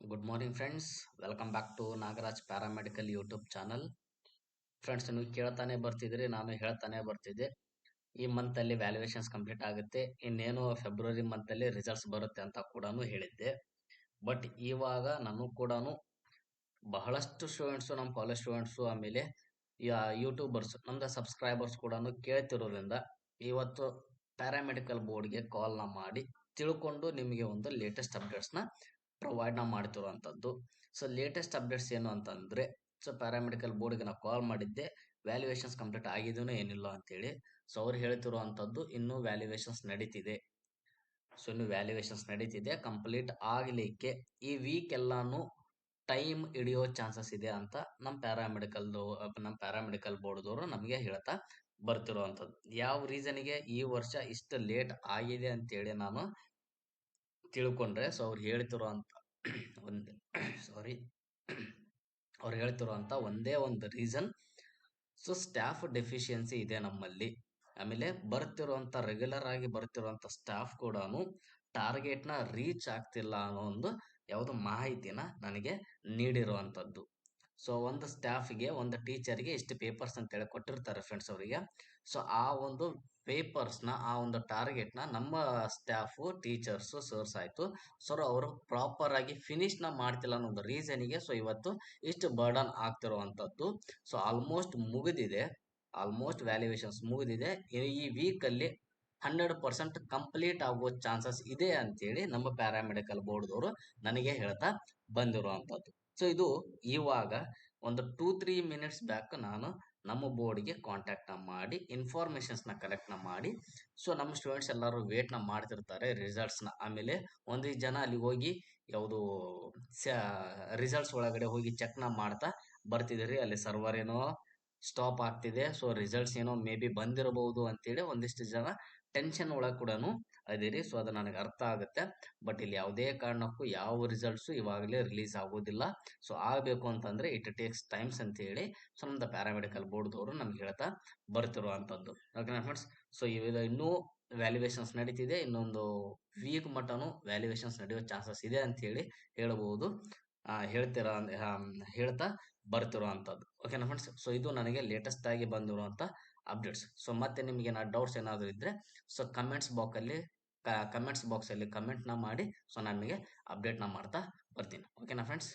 Good morning friends. Welcome back to Nagaraj paramedical YouTube channel. Friends, ನೀವು ಕೇಳ್ತಾನೆ ಬರ್ತಿದ್ರಿ, ನಾನು ಹೇಳ್ತಾನೆ ಬರ್ತಿದ್ದೆ. ಈ ಮಂತ್ ಅಲ್ಲಿ ವ್ಯಾಲ್ಯೂಯೇಷನ್ಸ್ ಕಂಪ್ಲೀಟ್ ಆಗುತ್ತೆ, ಇನ್ನೇನು ಫೆಬ್ರವರಿ ಮಂತ್ ಅಲ್ಲಿ ರಿಸಲ್ಟ್ಸ್ ಬರುತ್ತೆ ಅಂತ ಕೂಡ ಹೇಳಿದ್ದೆ. ಬಟ್ ಇವಾಗ ನಾನು ಕೂಡ ಬಹಳಷ್ಟು ಸ್ಟೂಡೆಂಟ್ಸು, ನಮ್ಮ ಕಾಲೇಜ್ ಸ್ಟೂಡೆಂಟ್ಸು, ಆಮೇಲೆ ಯೂಟ್ಯೂಬರ್ಸ್, ನಮ್ದು ಸಬ್ಸ್ಕ್ರೈಬರ್ಸ್ ಕೂಡ ಕೇಳ್ತಿರೋದ್ರಿಂದ ಇವತ್ತು ಪ್ಯಾರಾಮೆಡಿಕಲ್ ಬೋರ್ಡ್ಗೆ ಕಾಲ್ನ ಮಾಡಿ ತಿಳ್ಕೊಂಡು ನಿಮಗೆ ಒಂದು ಲೇಟೆಸ್ಟ್ ಅಪ್ಡೇಟ್ಸ್ನ ಪ್ರೊವೈಡ್ ಮಾಡ್ತಿರುವಂಥದ್ದು. ಸೊ ಲೇಟೆಸ್ಟ್ ಅಪ್ಡೇಟ್ಸ್ ಏನು ಅಂತಂದ್ರೆ, ಸೊ ಪ್ಯಾರಾಮೆಡಿಕಲ್ ಬೋರ್ಡ್ಗೆ ನಾವು ಕಾಲ್ ಮಾಡಿದ್ದೆ, ವ್ಯಾಲ್ಯೂಯೇಷನ್ಸ್ ಕಂಪ್ಲೀಟ್ ಆಗಿದೆಯೋ ಏನಿಲ್ಲ ಅಂತೇಳಿ. ಸೊ ಅವ್ರು ಹೇಳ್ತಿರುವಂಥದ್ದು ಇನ್ನೂ ವ್ಯಾಲ್ಯೂಯೇಷನ್ಸ್ ನಡೀತಿದೆ. ಸೊ ಇನ್ನು ವ್ಯಾಲ್ಯೂಯೇಷನ್ಸ್ ನಡೀತಿದೆ, ಕಂಪ್ಲೀಟ್ ಆಗಲಿಕ್ಕೆ ಈ ವೀಕ್ ಎಲ್ಲಾನು ಟೈಮ್ ಹಿಡಿಯೋ ಚಾನ್ಸಸ್ ಇದೆ ಅಂತ ನಮ್ಮ ಪ್ಯಾರಾಮೆಡಿಕಲ್ ಬೋರ್ಡ್ದವರು ನಮಗೆ ಹೇಳ್ತಾ ಬರ್ತಿರುವಂಥದ್ದು. ಯಾವ ರೀಸನ್ಗೆ ಈ ವರ್ಷ ಇಷ್ಟು ಲೇಟ್ ಆಗಿದೆ ಅಂತೇಳಿ ನಾನು ತಿಳ್ಕೊಂಡ್ರೆ, ಸೊ ಅವ್ರು ಹೇಳ್ತಿರುವಂತ ಒಂದೇ ಸಾರಿ ಅವ್ರು ಹೇಳ್ತಿರುವಂತ ಒಂದೇ ಒಂದು ರೀಸನ್, ಸೊ ಸ್ಟಾಫ್ ಡೆಫಿಷಿಯನ್ಸಿ ಇದೆ ನಮ್ಮಲ್ಲಿ. ಆಮೇಲೆ ರೆಗ್ಯುಲರ್ ಆಗಿ ಬರ್ತಿರುವಂತ ಸ್ಟಾಫ್ ಕೂಡ ಟಾರ್ಗೆಟ್ ನ ರೀಚ್ ಆಗ್ತಿಲ್ಲ ಅನ್ನೋ ಒಂದು ಯಾವುದೋ ಮಾಹಿತಿನ ನನಗೆ ನೀಡಿರುವಂತದ್ದು. ಸೊ ಒಂದು ಸ್ಟಾಫ್ಗೆ, ಒಂದು ಟೀಚರ್ಗೆ ಇಷ್ಟು ಪೇಪರ್ಸ್ ಅಂತ ಹೇಳಿ ಕೊಟ್ಟಿರ್ತಾರೆ ಫ್ರೆಂಡ್ಸ್ ಅವರಿಗೆ. ಸೊ ಆ ಒಂದು ಪೇಪರ್ಸ್ನ, ಆ ಒಂದು ಟಾರ್ಗೆಟ್ನ ನಮ್ಮ ಸ್ಟಾಫು, ಟೀಚರ್ಸು, ಸರ್ಸ್ ಆಯಿತು, ಸರ್ ಅವರು ಪ್ರಾಪರ್ ಆಗಿ ಫಿನಿಶ್ನ ಮಾಡ್ತಿಲ್ಲ ಅನ್ನೋ ರೀಸನಿಗೆ ಸೊ ಇವತ್ತು ಇಷ್ಟು ಬರ್ಡನ್ ಆಗ್ತಿರುವಂಥದ್ದು. ಸೊ ಆಲ್ಮೋಸ್ಟ್ ವ್ಯಾಲ್ಯೂಯೇಷನ್ಸ್ ಮುಗಿದಿದೆ. ಈ ವೀಕಲ್ಲಿ 100% ಕಂಪ್ಲೀಟ್ ಆಗೋ ಚಾನ್ಸಸ್ ಇದೆ ಅಂತೇಳಿ ನಮ್ಮ ಪ್ಯಾರಾಮೆಡಿಕಲ್ ಬೋರ್ಡ್ದವರು ನನಗೆ ಹೇಳ್ತಾ ಬಂದಿರುವಂಥದ್ದು. ಸೊ ಇದು ಇವಾಗ ಒಂದು 2-3 ಮಿನಿಟ್ಸ್ ಬ್ಯಾಕ್ ನಾನು ನಮ್ಮ ಬೋರ್ಡ್ಗೆ ಕಾಂಟ್ಯಾಕ್ಟ್ನ ಮಾಡಿ ಇನ್ಫಾರ್ಮೇಷನ್ಸ್ನ ಕಲೆಕ್ಟ್ನ ಮಾಡಿ, ಸೊ ನಮ್ಮ ಸ್ಟೂಡೆಂಟ್ಸ್ ಎಲ್ಲರೂ ವೇಟ್ನ ಮಾಡ್ತಿರ್ತಾರೆ ರಿಸಲ್ಟ್ಸ್ನ. ಆಮೇಲೆ ಒಂದಿಷ್ಟು ಜನ ಅಲ್ಲಿ ಹೋಗಿ ಯಾವುದು ರಿಸಲ್ಟ್ಸ್ ಒಳಗಡೆ ಹೋಗಿ ಚೆಕ್ನ ಮಾಡ್ತಾ ಬರ್ತಿದ್ದೀರಿ. ಅಲ್ಲಿ ಸರ್ವರ್ ಏನೋ ಸ್ಟಾಪ್ ಆಗ್ತಿದೆ, ಸೊ ರಿಸಲ್ಟ್ಸ್ ಏನೋ ಮೇ ಬಿ ಬಂದಿರಬಹುದು ಅಂತೇಳಿ ಒಂದಿಷ್ಟು ಜನ ಟೆನ್ಷನ್ ಒಳಗೆ ಕೂಡ ಅದಿರಿ. ಸೊ ಅದು ನನಗೆ ಅರ್ಥ ಆಗುತ್ತೆ. ಬಟ್ ಇಲ್ಲಿ ಯಾವುದೇ ಕಾರಣಕ್ಕೂ ಯಾವ ರಿಸಲ್ಟ್ಸು ಇವಾಗಲೇ ರಿಲೀಸ್ ಆಗೋದಿಲ್ಲ. ಸೊ ಆಗಬೇಕು ಅಂತಂದ್ರೆ ಇಟ್ ಟೇಕ್ಸ್ ಟೈಮ್ಸ್ ಅಂತ ಹೇಳಿ ಸೊ ನಮ್ದು ಪ್ಯಾರಾಮೆಡಿಕಲ್ ಬೋರ್ಡ್ದವರು ನಮ್ಗೆ ಹೇಳ್ತಾ ಬರ್ತಿರುವಂಥದ್ದು. ಓಕೆನಾ ಫ್ರೆಂಡ್ಸ್? ಸೊ ಇದು ಇನ್ನೂ ವ್ಯಾಲ್ಯೂಯೇಷನ್ಸ್ ನಡೀತಿದೆ, ಇನ್ನೊಂದು ವೀಕ್ ಮಟನು ವ್ಯಾಲ್ಯೂಯೇಷನ್ಸ್ ನಡೆಯೋ ಚಾನ್ಸಸ್ ಇದೆ ಅಂತ ಹೇಳಿ ಹೇಳ್ಬೋದು. ಹೇಳ್ತಾ ಬರ್ತಿರುವಂಥದ್ದು. ಓಕೆನಾ ಫ್ರೆಂಡ್ಸ್? ಸೊ ಇದು ನನಗೆ ಲೇಟೆಸ್ಟ್ ಆಗಿ ಬಂದಿರುವಂಥ ಅಪ್ಡೇಟ್ಸ್. ಸೊ ಮತ್ತೆ ನಿಮಗೆ ಡೌಟ್ಸ್ ಏನಾದರೂ ಇದ್ರೆ ಸೊ ಕಮೆಂಟ್ಸ್ ಬಾಕ್ಸಲ್ಲಿ ಕಮೆಂಟ್ನ ಮಾಡಿ, ಸೊ ನಾನು ನಿಮಗೆ ಅಪ್ಡೇಟ್ನ ಮಾಡ್ತಾ ಬರ್ತೀನಿ. ಓಕೆನಾ ಫ್ರೆಂಡ್ಸ್?